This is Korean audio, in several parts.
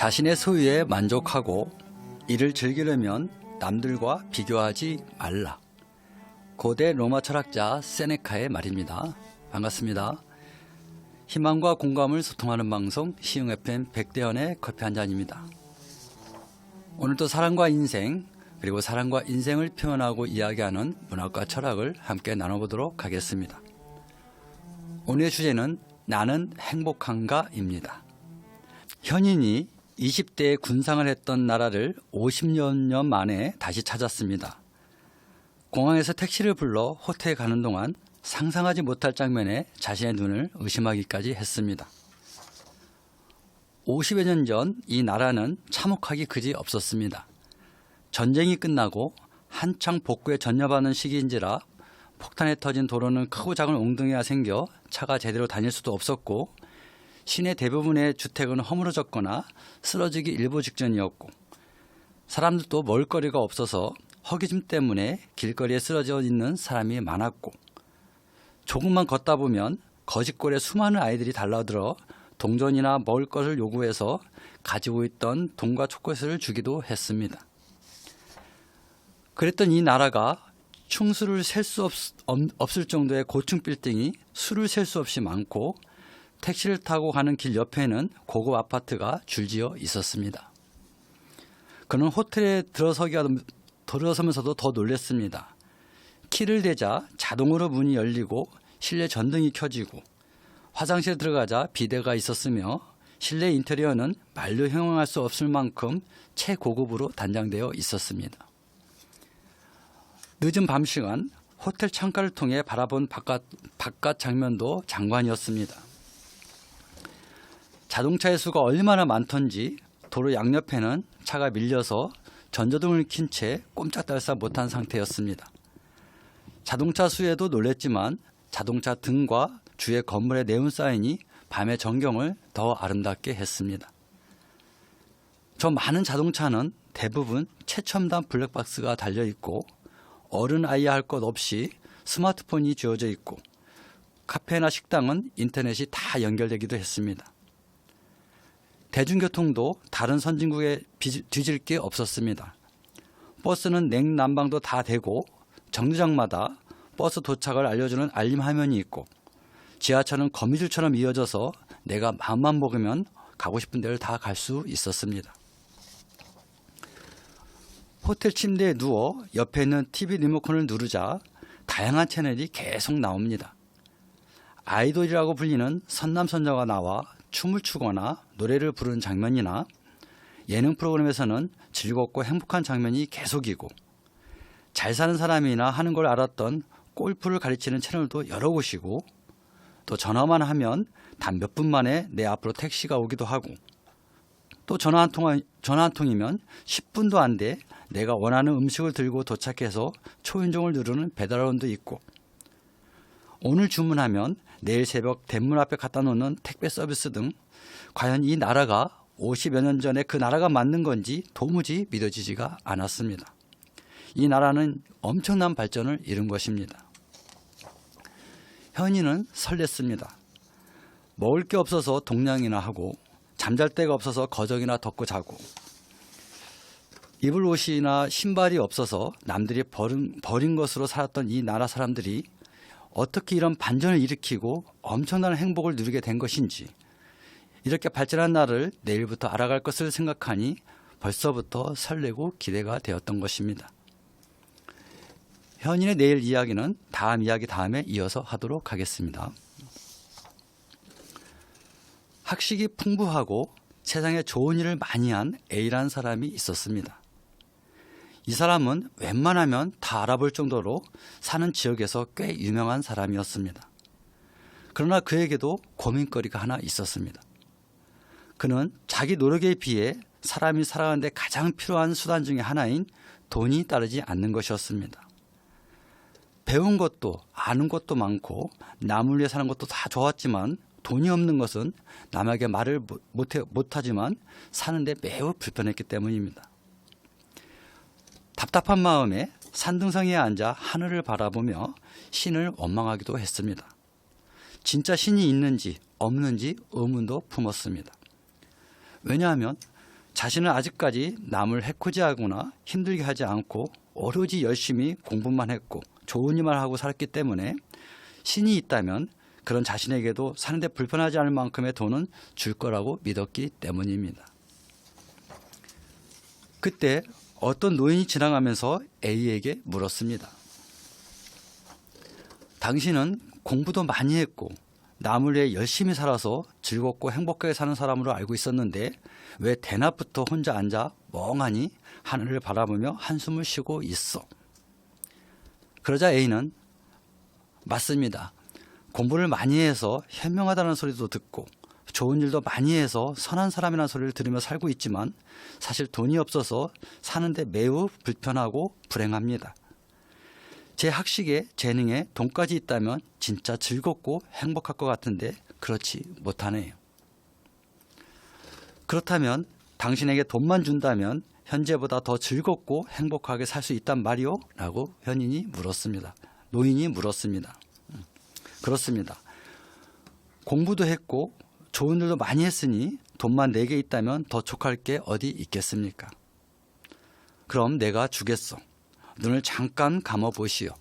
자신의 소유에 만족하고 이를 즐기려면 남들과 비교하지 말라. 고대 로마 철학자 세네카의 말입니다. 반갑습니다. 희망과 공감을 소통하는 방송 시흥 FM 백대현의 커피 한 잔입니다. 오늘도 사랑과 인생 그리고 사랑과 인생을 표현하고 이야기하는 문학과 철학을 함께 나눠보도록 하겠습니다. 오늘의 주제는 나는 행복한가입니다. 현인이 20대에 군상을 했던 나라를 50여 년 만에 다시 찾았습니다. 공항에서 택시를 불러 호텔에 가는 동안 상상하지 못할 장면에 자신의 눈을 의심하기까지 했습니다. 50여 년 전 이 나라는 참혹하기 그지 없었습니다. 전쟁이 끝나고 한창 복구에 전념하는 시기인지라 폭탄에 터진 도로는 크고 작은 웅덩이가 생겨 차가 제대로 다닐 수도 없었고 시내 대부분의 주택은 허물어졌거나 쓰러지기 일보 직전이었고 사람들도 먹을거리가 없어서 허기짐 때문에 길거리에 쓰러져 있는 사람이 많았고 조금만 걷다 보면 거짓골에 수많은 아이들이 달라들어 동전이나 먹을 것을 요구해서 가지고 있던 돈과 초콜릿을 주기도 했습니다. 그랬던 이 나라가 충수를 셀 수 없을 정도의 고층 빌딩이 수를 셀 수 없이 많고 택시를 타고 가는 길 옆에는 고급 아파트가 줄지어 있었습니다. 그는 호텔에 들어서면서도 더 놀랐습니다. 키를 대자 자동으로 문이 열리고 실내 전등이 켜지고 화장실에 들어가자 비데가 있었으며 실내 인테리어는 말로 형용할 수 없을 만큼 최고급으로 단장되어 있었습니다. 늦은 밤 시간 호텔 창가를 통해 바라본 바깥 장면도 장관이었습니다. 자동차의 수가 얼마나 많던지 도로 양옆에는 차가 밀려서 전조등을 킨 채 꼼짝달싹 못한 상태였습니다. 자동차 수에도 놀랬지만 자동차 등과 주의 건물의 네온사인이 밤의 전경을 더 아름답게 했습니다. 저 많은 자동차는 대부분 최첨단 블랙박스가 달려있고 어른 아이 할 것 없이 스마트폰이 주어져 있고 카페나 식당은 인터넷이 다 연결되기도 했습니다. 대중교통도 다른 선진국에 뒤질 게 없었습니다. 버스는 냉난방도 다 되고 정류장마다 버스 도착을 알려주는 알림 화면이 있고 지하철은 거미줄처럼 이어져서 내가 마음만 먹으면 가고 싶은 데를 다 갈 수 있었습니다. 호텔 침대에 누워 옆에 있는 TV 리모컨을 누르자 다양한 채널이 계속 나옵니다. 아이돌이라고 불리는 선남선녀가 나와 춤을 추거나 노래를 부르는 장면이나 예능 프로그램에서는 즐겁고 행복한 장면이 계속이고 잘 사는 사람이나 하는 걸 알았던 골프를 가르치는 채널도 여러 곳이고 또 전화만 하면 단 몇 분 만에 내 앞으로 택시가 오기도 하고 또 전화 한 통이면 10분도 안 돼 내가 원하는 음식을 들고 도착해서 초인종을 누르는 배달원도 있고 오늘 주문하면 내일 새벽 대문 앞에 갖다 놓는 택배 서비스 등 과연 이 나라가 50여 년 전에 그 나라가 맞는 건지 도무지 믿어지지가 않았습니다. 이 나라는 엄청난 발전을 이룬 것입니다. 현인은 설렜습니다. 먹을 게 없어서 동냥이나 하고 잠잘 데가 없어서 거적이나 덮고 자고 입을 옷이나 신발이 없어서 남들이 버린 것으로 살았던 이 나라 사람들이 어떻게 이런 반전을 일으키고 엄청난 행복을 누리게 된 것인지 이렇게 발전한 나를 내일부터 알아갈 것을 생각하니 벌써부터 설레고 기대가 되었던 것입니다. 현인의 내일 이야기는 다음 이야기 다음에 이어서 하도록 하겠습니다. 학식이 풍부하고 세상에 좋은 일을 많이 한 A라는 사람이 있었습니다. 이 사람은 웬만하면 다 알아볼 정도로 사는 지역에서 꽤 유명한 사람이었습니다. 그러나 그에게도 고민거리가 하나 있었습니다. 그는 자기 노력에 비해 사람이 살아가는 데 가장 필요한 수단 중에 하나인 돈이 따르지 않는 것이었습니다. 배운 것도 아는 것도 많고 남을 위해 사는 것도 다 좋았지만 돈이 없는 것은 남에게 말을 못하지만 사는데 매우 불편했기 때문입니다. 답답한 마음에 산등성이에 앉아 하늘을 바라보며 신을 원망하기도 했습니다. 진짜 신이 있는지 없는지 의문도 품었습니다. 왜냐하면 자신은 아직까지 남을 해코지하거나 힘들게 하지 않고 오로지 열심히 공부만 했고 좋은 일만 하고 살았기 때문에 신이 있다면 그런 자신에게도 사는데 불편하지 않을 만큼의 돈은 줄 거라고 믿었기 때문입니다. 그때 어떤 노인이 지나가면서 A에게 물었습니다. 당신은 공부도 많이 했고 남을 위해 열심히 살아서 즐겁고 행복하게 사는 사람으로 알고 있었는데 왜 대낮부터 혼자 앉아 멍하니 하늘을 바라보며 한숨을 쉬고 있어? 그러자 A는 맞습니다. 공부를 많이 해서 현명하다는 소리도 듣고 좋은 일도 많이 해서 선한 사람이라는 소리를 들으며 살고 있지만 사실 돈이 없어서 사는데 매우 불편하고 불행합니다. 제 학식에 재능에 돈까지 있다면 진짜 즐겁고 행복할 것 같은데 그렇지 못하네요. 그렇다면 당신에게 돈만 준다면 현재보다 더 즐겁고 행복하게 살 수 있단 말이오? 라고 노인이 물었습니다. 그렇습니다. 공부도 했고 좋은 일도 많이 했으니 돈만 내게 있다면 더 족할 게 어디 있겠습니까? 그럼 내가 주겠소. 눈을 잠깐 감아 보시오.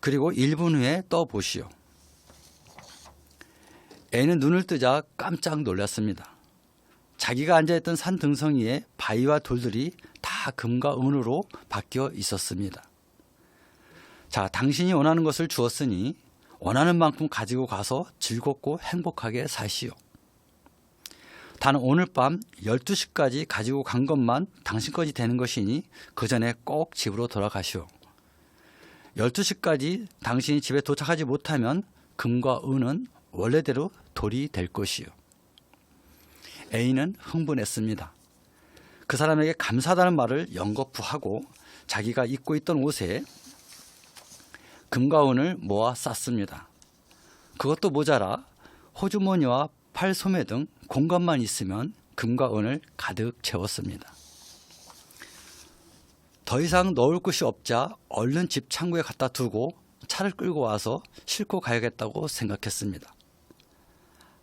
그리고 1분 후에 떠 보시오. A는 눈을 뜨자 깜짝 놀랐습니다. 자기가 앉아있던 산 등성이에 바위와 돌들이 다 금과 은으로 바뀌어 있었습니다. 자, 당신이 원하는 것을 주었으니 원하는 만큼 가지고 가서 즐겁고 행복하게 사시오. 단 오늘 밤 12시까지 가지고 간 것만 당신 것이 되는 것이니 그 전에 꼭 집으로 돌아가시오. 12시까지 당신이 집에 도착하지 못하면 금과 은은 원래대로 돌이 될 것이오. A는 흥분했습니다. 그 사람에게 감사하다는 말을 연거푸하고 자기가 입고 있던 옷에 금과 은을 모아 쌌습니다. 그것도 모자라 호주머니와 팔소매 등 공간만 있으면 금과 은을 가득 채웠습니다. 더 이상 넣을 곳이 없자 얼른 집 창고에 갖다 두고 차를 끌고 와서 싣고 가야겠다고 생각했습니다.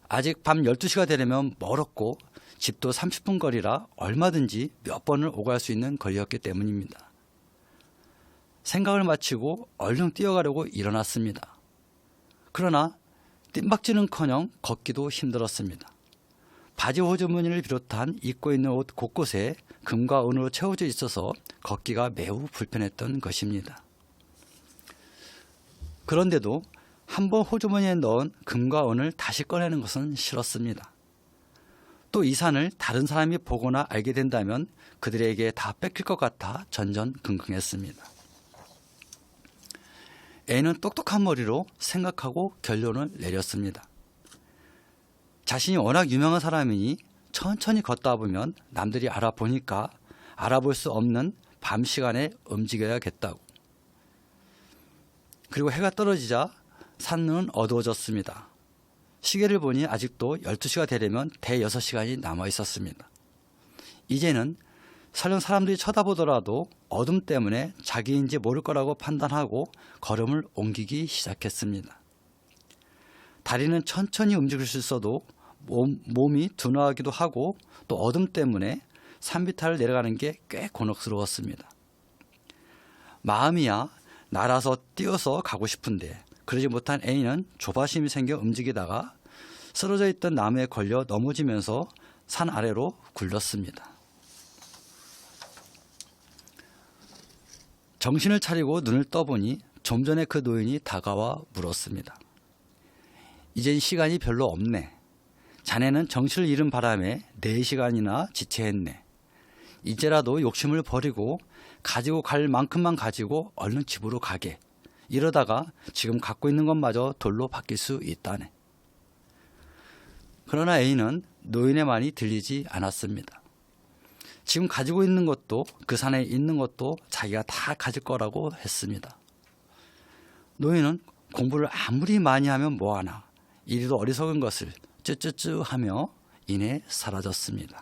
아직 밤 12시가 되려면 멀었고 집도 30분 거리라 얼마든지 몇 번을 오갈 수 있는 거리였기 때문입니다. 생각을 마치고 얼른 뛰어가려고 일어났습니다. 그러나 뜀박질은커녕 걷기도 힘들었습니다. 바지 호주머니를 비롯한 입고 있는 옷 곳곳에 금과 은으로 채워져 있어서 걷기가 매우 불편했던 것입니다. 그런데도 한번 호주머니에 넣은 금과 은을 다시 꺼내는 것은 싫었습니다. 또 이 산을 다른 사람이 보거나 알게 된다면 그들에게 다 뺏길 것 같아 전전긍긍했습니다. A는 똑똑한 머리로 생각하고 결론을 내렸습니다. 자신이 워낙 유명한 사람이니 천천히 걷다 보면 남들이 알아보니까 알아볼 수 없는 밤 시간에 움직여야겠다고. 그리고 해가 떨어지자 산은 어두워졌습니다. 시계를 보니 아직도 12시가 되려면 대여섯 시간이 남아 있었습니다. 이제는 설령 사람들이 쳐다보더라도 어둠 때문에 자기인지 모를 거라고 판단하고 걸음을 옮기기 시작했습니다. 다리는 천천히 움직일 수 있어도 몸이 둔하기도 하고 또 어둠 때문에 산비탈을 내려가는 게 꽤 곤혹스러웠습니다. 마음이야 날아서 뛰어서 가고 싶은데 그러지 못한 A는 조바심이 생겨 움직이다가 쓰러져 있던 나무에 걸려 넘어지면서 산 아래로 굴렀습니다. 정신을 차리고 눈을 떠보니 좀 전에 그 노인이 다가와 물었습니다. 이젠 시간이 별로 없네. 자네는 정신을 잃은 바람에 4시간이나 지체했네. 이제라도 욕심을 버리고 가지고 갈 만큼만 가지고 얼른 집으로 가게. 이러다가 지금 갖고 있는 것마저 돌로 바뀔 수 있다네. 그러나 A는 노인의 말이 들리지 않았습니다. 지금 가지고 있는 것도 그 산에 있는 것도 자기가 다 가질 거라고 했습니다. 노인은 공부를 아무리 많이 하면 뭐하나 이리도 어리석은 것을 쯔쯔쯔 하며 이내 사라졌습니다.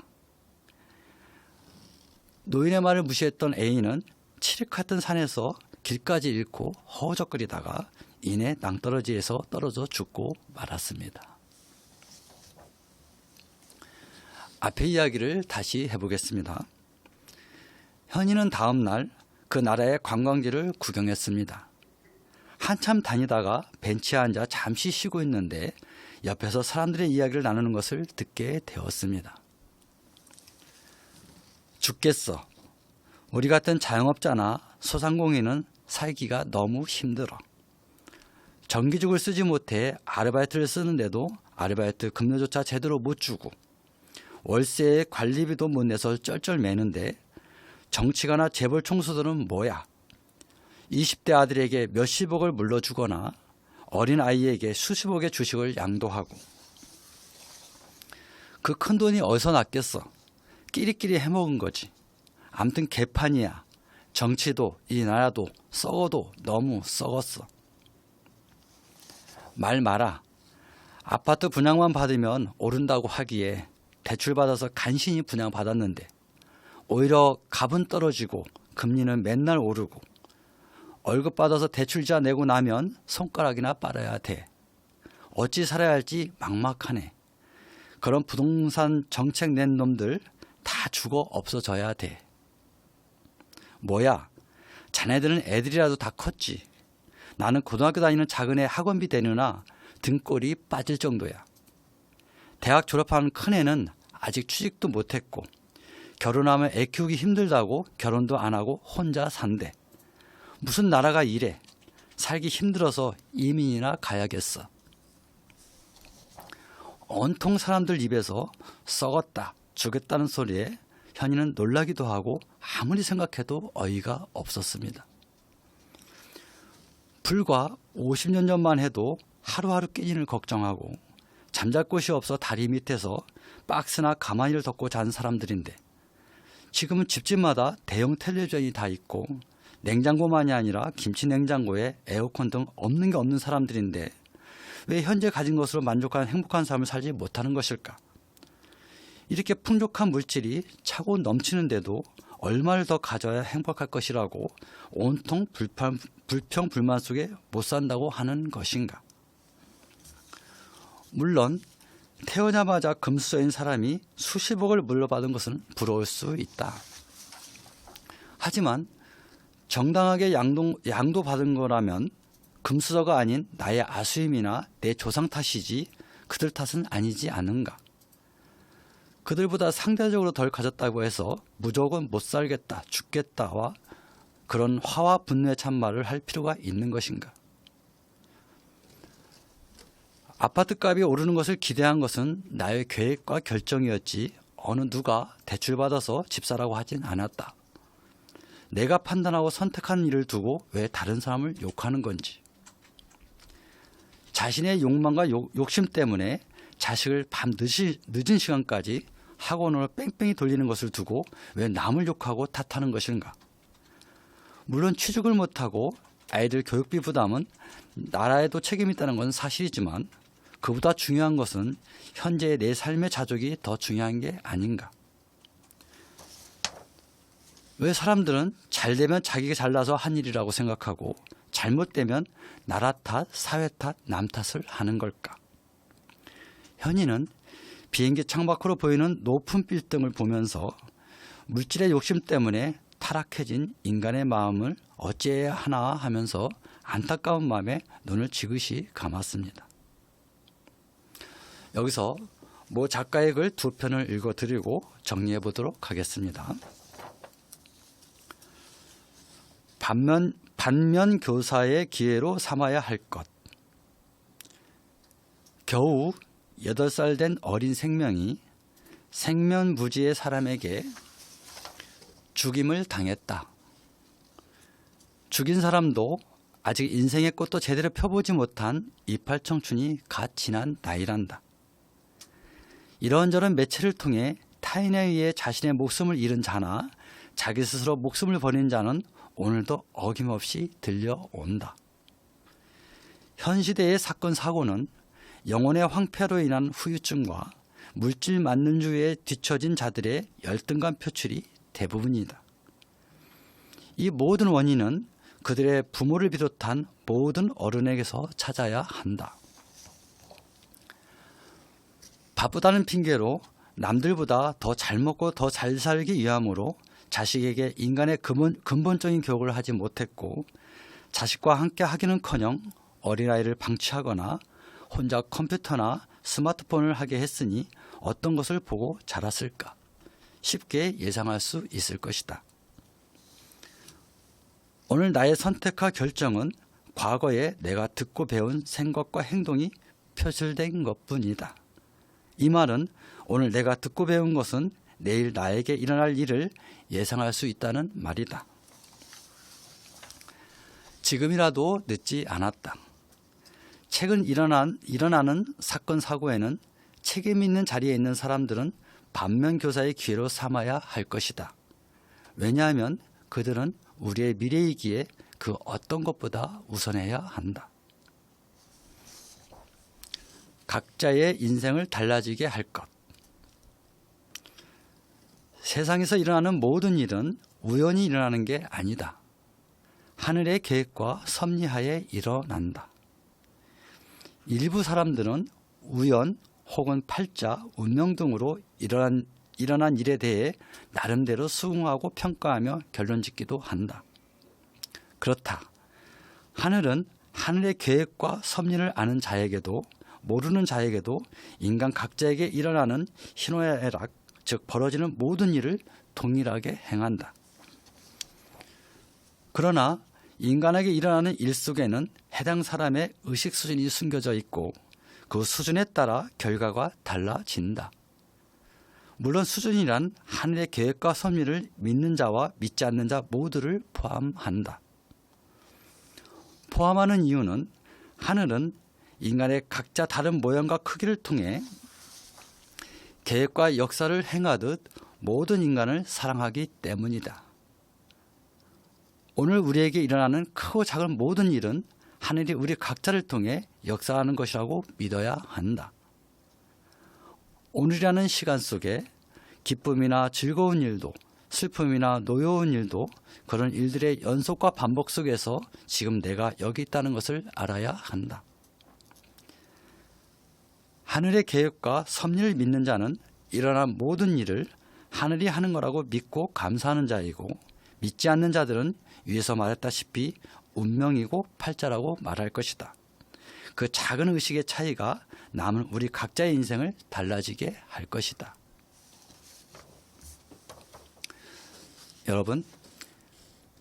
노인의 말을 무시했던 A는 칠흑했던 산에서 길까지 잃고 허우적거리다가 이내 낭떠러지에서 떨어져 죽고 말았습니다. 앞의 이야기를 다시 해보겠습니다. 현이는 다음 날 그 나라의 관광지를 구경했습니다. 한참 다니다가 벤치에 앉아 잠시 쉬고 있는데 옆에서 사람들의 이야기를 나누는 것을 듣게 되었습니다. 죽겠어. 우리 같은 자영업자나 소상공인은 살기가 너무 힘들어. 정기직을 쓰지 못해 아르바이트를 쓰는데도 아르바이트 급료조차 제대로 못 주고 월세에 관리비도 못 내서 쩔쩔매는데 정치가나 재벌 총수들은 뭐야? 20대 아들에게 몇십억을 물려주거나 어린 아이에게 수십억의 주식을 양도하고 그 큰돈이 어디서 났겠어? 끼리끼리 해먹은 거지. 암튼 개판이야. 정치도 이 나라도 썩어도 너무 썩었어. 말 마라. 아파트 분양만 받으면 오른다고 하기에 대출받아서 간신히 분양받았는데 오히려 값은 떨어지고 금리는 맨날 오르고 월급 받아서 대출자 내고 나면 손가락이나 빨아야 돼. 어찌 살아야 할지 막막하네. 그런 부동산 정책 낸 놈들 다 죽어 없어져야 돼. 뭐야? 자네들은 애들이라도 다 컸지. 나는 고등학교 다니는 작은 애 학원비 대느나 등골이 빠질 정도야. 대학 졸업한 큰애는 아직 취직도 못했고 결혼하면 애 키우기 힘들다고 결혼도 안 하고 혼자 산대. 무슨 나라가 이래. 살기 힘들어서 이민이나 가야겠어. 온통 사람들 입에서 썩었다, 죽였다는 소리에 현이는 놀라기도 하고 아무리 생각해도 어이가 없었습니다. 불과 50년 전만 해도 하루하루 끼니를 걱정하고 잠잘 곳이 없어 다리 밑에서 박스나 가마니를 덮고 잔 사람들인데 지금은 집집마다 대형 텔레비전이 다 있고 냉장고만이 아니라 김치 냉장고에 에어컨 등 없는 게 없는 사람들인데 왜 현재 가진 것으로 만족하는 행복한 삶을 살지 못하는 것일까? 이렇게 풍족한 물질이 차고 넘치는데도 얼마를 더 가져야 행복할 것이라고 온통 불평 불만 속에 못 산다고 하는 것인가? 물론 태어나자마자 금수저인 사람이 수십억을 물려받은 것은 부러울 수 있다. 하지만 정당하게 양도받은 거라면 금수저가 아닌 나의 아수임이나 내 조상 탓이지 그들 탓은 아니지 않은가. 그들보다 상대적으로 덜 가졌다고 해서 무조건 못 살겠다, 죽겠다와 그런 화와 분노의 찬말을 할 필요가 있는 것인가. 아파트값이 오르는 것을 기대한 것은 나의 계획과 결정이었지 어느 누가 대출받아서 집 사라고 하진 않았다. 내가 판단하고 선택한 일을 두고 왜 다른 사람을 욕하는 건지. 자신의 욕망과 욕심 때문에 자식을 밤 늦은 시간까지 학원으로 뺑뺑이 돌리는 것을 두고 왜 남을 욕하고 탓하는 것인가. 물론 취직을 못하고 아이들 교육비 부담은 나라에도 책임이 있다는 건 사실이지만 그보다 중요한 것은 현재의 내 삶의 자족이 더 중요한 게 아닌가. 왜 사람들은 잘되면 자기가 잘나서 한 일이라고 생각하고 잘못되면 나라 탓, 사회 탓, 남 탓을 하는 걸까? 현이는 비행기 창밖으로 보이는 높은 빌딩을 보면서 물질의 욕심 때문에 타락해진 인간의 마음을 어찌해야 하나 하면서 안타까운 마음에 눈을 지그시 감았습니다. 여기서 모 작가의 글 두 편을 읽어드리고 정리해 보도록 하겠습니다. 반면 교사의 기회로 삼아야 할 것. 겨우 8살 된 어린 생명이 생면부지의 사람에게 죽임을 당했다. 죽인 사람도 아직 인생의 꽃도 제대로 펴보지 못한 이팔 청춘이 갓 지난 나이란다. 이런저런 매체를 통해 타인에 의해 자신의 목숨을 잃은 자나 자기 스스로 목숨을 버린 자는 오늘도 어김없이 들려온다. 현 시대의 사건 사고는 영혼의 황폐로 인한 후유증과 물질 만능주의에 뒤처진 자들의 열등감 표출이 대부분이다. 이 모든 원인은 그들의 부모를 비롯한 모든 어른에게서 찾아야 한다. 바쁘다는 핑계로 남들보다 더 잘 먹고 더 잘 살기 위함으로 자식에게 인간의 근본적인 교육을 하지 못했고 자식과 함께 하기는커녕 어린아이를 방치하거나 혼자 컴퓨터나 스마트폰을 하게 했으니 어떤 것을 보고 자랐을까 쉽게 예상할 수 있을 것이다. 오늘 나의 선택과 결정은 과거에 내가 듣고 배운 생각과 행동이 표출된 것뿐이다. 이 말은 오늘 내가 듣고 배운 것은 내일 나에게 일어날 일을 예상할 수 있다는 말이다. 지금이라도 늦지 않았다. 최근 일어나는 사건 사고에는 책임 있는 자리에 있는 사람들은 반면교사의 기회로 삼아야 할 것이다. 왜냐하면 그들은 우리의 미래이기에 그 어떤 것보다 우선해야 한다. 각자의 인생을 달라지게 할 것. 세상에서 일어나는 모든 일은 우연히 일어나는 게 아니다. 하늘의 계획과 섭리하에 일어난다. 일부 사람들은 우연 혹은 팔자, 운명 등으로 일어난 일에 대해 나름대로 수긍하고 평가하며 결론짓기도 한다. 그렇다. 하늘은 하늘의 계획과 섭리를 아는 자에게도 모르는 자에게도 인간 각자에게 일어나는 희노애락, 즉 벌어지는 모든 일을 동일하게 행한다. 그러나 인간에게 일어나는 일 속에는 해당 사람의 의식 수준이 숨겨져 있고 그 수준에 따라 결과가 달라진다. 물론 수준이란 하늘의 계획과 섭리를 믿는 자와 믿지 않는 자 모두를 포함한다. 포함하는 이유는 하늘은 인간의 각자 다른 모양과 크기를 통해 계획과 역사를 행하듯 모든 인간을 사랑하기 때문이다. 오늘 우리에게 일어나는 크고 작은 모든 일은 하늘이 우리 각자를 통해 역사하는 것이라고 믿어야 한다. 오늘이라는 시간 속에 기쁨이나 즐거운 일도 슬픔이나 노여운 일도 그런 일들의 연속과 반복 속에서 지금 내가 여기 있다는 것을 알아야 한다. 하늘의 계획과 섭리를 믿는 자는 일어난 모든 일을 하늘이 하는 거라고 믿고 감사하는 자이고 믿지 않는 자들은 위에서 말했다시피 운명이고 팔자라고 말할 것이다. 그 작은 의식의 차이가 남은 우리 각자의 인생을 달라지게 할 것이다. 여러분,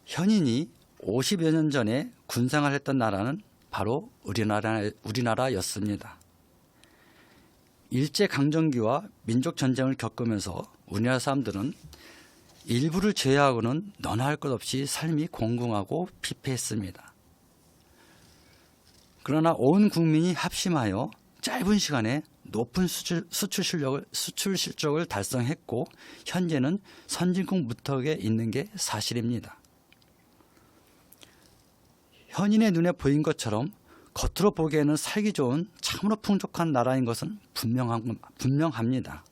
현인이 50여 년 전에 군생활을 했던 나라는 바로 우리나라였습니다. 일제강점기와 민족전쟁을 겪으면서 우리나라 사람들은 일부를 제외하고는 너나 할 것 없이 삶이 공공하고 피폐했습니다. 그러나 온 국민이 합심하여 짧은 시간에 높은 수출 실적을 달성했고 현재는 선진국 무턱에 있는 게 사실입니다. 현인의 눈에 보인 것처럼 겉으로 보기에는 살기 좋은 참으로 풍족한 나라인 것은 분명합니다.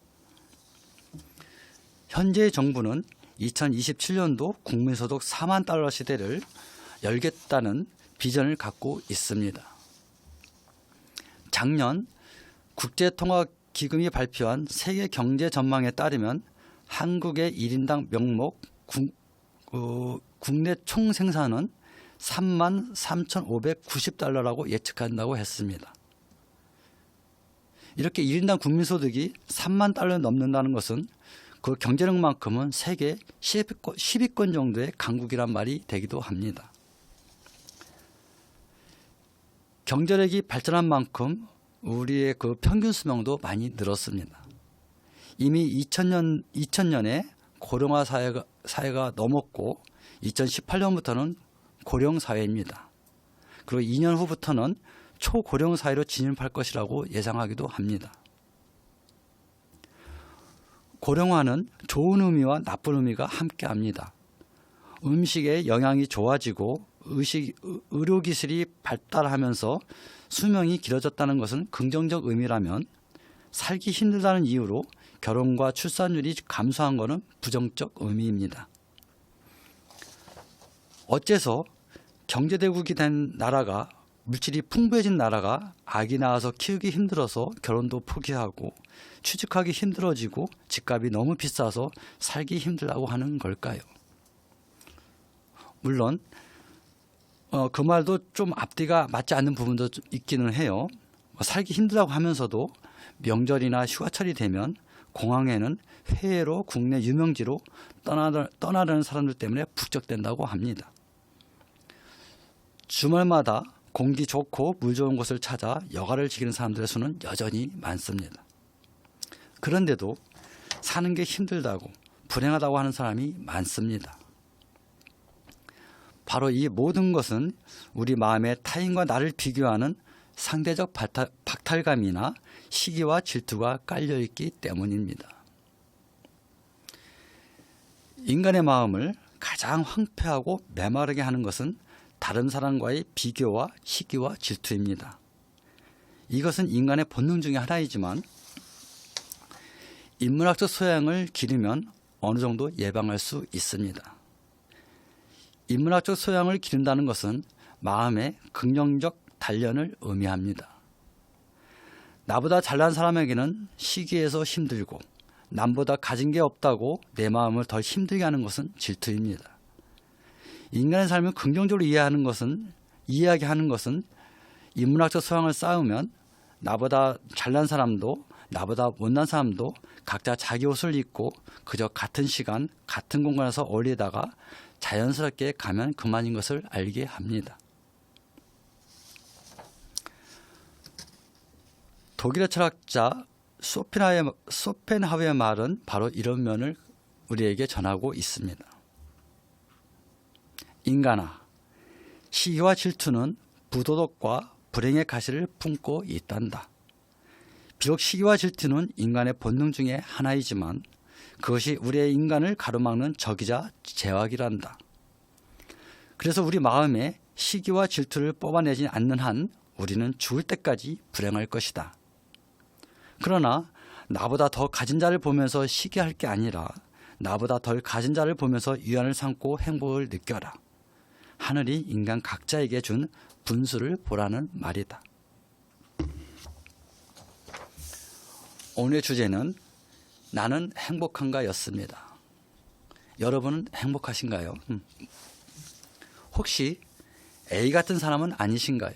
현재의 정부는 2027년도 국민소득 4만 달러 시대를 열겠다는 비전을 갖고 있습니다. 작년 국제통화기금이 발표한 세계 경제 전망에 따르면 한국의 1인당 명목 국내 총생산은 3만 3,590달러라고 예측한다고 했습니다. 이렇게 1인당 국민소득이 3만 달러 넘는다는 것은 그 경제력만큼은 세계 10위권 정도의 강국이란 말이 되기도 합니다. 경제력이 발전한 만큼 우리의 그 평균 수명도 많이 늘었습니다. 이미 2000년에 고령화 사회가 넘었고 2018년부터는 고령 사회입니다. 그리고 2년 후부터는 초고령 사회로 진입할 것이라고 예상하기도 합니다. 고령화는 좋은 의미와 나쁜 의미가 함께합니다. 음식의 영양이 좋아지고 의료기술이 발달하면서 수명이 길어졌다는 것은 긍정적 의미라면 살기 힘들다는 이유로 결혼과 출산율이 감소한 것은 부정적 의미입니다. 어째서 경제대국이 된 나라가 물질이 풍부해진 나라가 아기 낳아서 키우기 힘들어서 결혼도 포기하고 취직하기 힘들어지고 집값이 너무 비싸서 살기 힘들다고 하는 걸까요? 물론 그 말도 좀 앞뒤가 맞지 않는 부분도 좀 있기는 해요. 살기 힘들다고 하면서도 명절이나 휴가철이 되면 공항에는 해외로 국내 유명지로 떠나려는 사람들 때문에 북적댄다고 합니다. 주말마다 공기 좋고 물 좋은 곳을 찾아 여가를 즐기는 사람들의 수는 여전히 많습니다. 그런데도 사는 게 힘들다고 불행하다고 하는 사람이 많습니다. 바로 이 모든 것은 우리 마음에 타인과 나를 비교하는 상대적 박탈감이나 시기와 질투가 깔려있기 때문입니다. 인간의 마음을 가장 황폐하고 메마르게 하는 것은 다른 사람과의 비교와 시기와 질투입니다. 이것은 인간의 본능 중에 하나이지만 인문학적 소양을 기르면 어느 정도 예방할 수 있습니다. 인문학적 소양을 기른다는 것은 마음의 긍정적 단련을 의미합니다. 나보다 잘난 사람에게는 시기해서 힘들고 남보다 가진 게 없다고 내 마음을 더 힘들게 하는 것은 질투입니다. 인간의 삶을 긍정적으로 이해하게 하는 것은 인문학적 소양을 쌓으면 나보다 잘난 사람도 나보다 못난 사람도 각자 자기 옷을 입고 그저 같은 시간 같은 공간에서 어울리다가 자연스럽게 가면 그만인 것을 알게 합니다. 독일의 철학자 쇼펜하우어의 말은 바로 이런 면을 우리에게 전하고 있습니다. 인간아, 시기와 질투는 부도덕과 불행의 가시를 품고 있단다. 비록 시기와 질투는 인간의 본능 중에 하나이지만 그것이 우리의 인간을 가로막는 적이자 제약이란다. 그래서 우리 마음에 시기와 질투를 뽑아내지 않는 한 우리는 죽을 때까지 불행할 것이다. 그러나 나보다 더 가진 자를 보면서 시기할 게 아니라 나보다 덜 가진 자를 보면서 위안을 삼고 행복을 느껴라. 하늘이 인간 각자에게 준 분수를 보라는 말이다. 오늘의 주제는 나는 행복한가 였습니다. 여러분은 행복하신가요? 혹시 A 같은 사람은 아니신가요?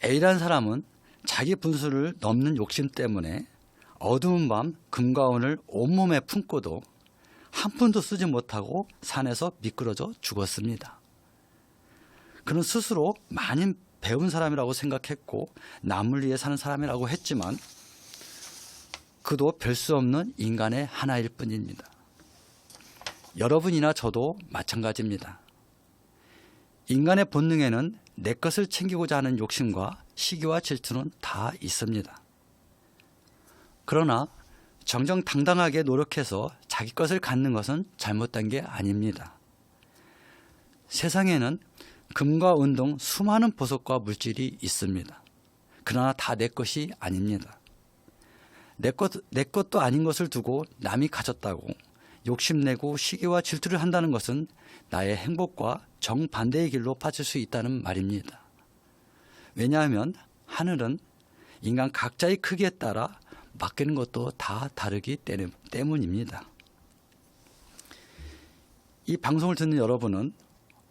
A라는 사람은 자기 분수를 넘는 욕심 때문에 어두운 밤 금과 은을 온몸에 품고도 한 푼도 쓰지 못하고 산에서 미끄러져 죽었습니다. 그는 스스로 많이 배운 사람이라고 생각했고 남을 위해 사는 사람이라고 했지만 그도 별 수 없는 인간의 하나일 뿐입니다. 여러분이나 저도 마찬가지입니다. 인간의 본능에는 내 것을 챙기고자 하는 욕심과 시기와 질투는 다 있습니다. 그러나 정정당당하게 노력해서 자기 것을 갖는 것은 잘못된 게 아닙니다. 세상에는 금과 은 등 수많은 보석과 물질이 있습니다. 그러나 다 내 것이 아닙니다. 내 것도 아닌 것을 두고 남이 가졌다고 욕심내고 시기와 질투를 한다는 것은 나의 행복과 정반대의 길로 빠질 수 있다는 말입니다. 왜냐하면 하늘은 인간 각자의 크기에 따라 맡기는 것도 다 다르기 때문입니다. 이 방송을 듣는 여러분은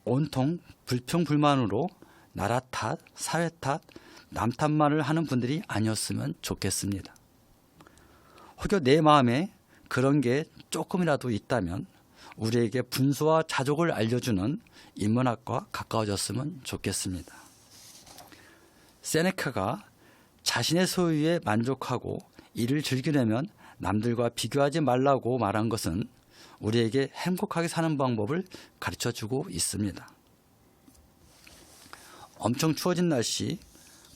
온통 불평불만으로 나라 탓, 사회 탓, 남 탓만을 하는 분들이 아니었으면 좋겠습니다. 혹여 내 마음에 그런 게 조금이라도 있다면 우리에게 분수와 자족을 알려주는 인문학과 가까워졌으면 좋겠습니다. 세네카가 자신의 소유에 만족하고 이를 즐기려면 남들과 비교하지 말라고 말한 것은 우리에게 행복하게 사는 방법을 가르쳐주고 있습니다. 엄청 추워진 날씨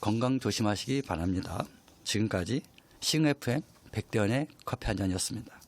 건강 조심하시기 바랍니다. 지금까지 싱 FM 백대현의 커피 한 잔이었습니다.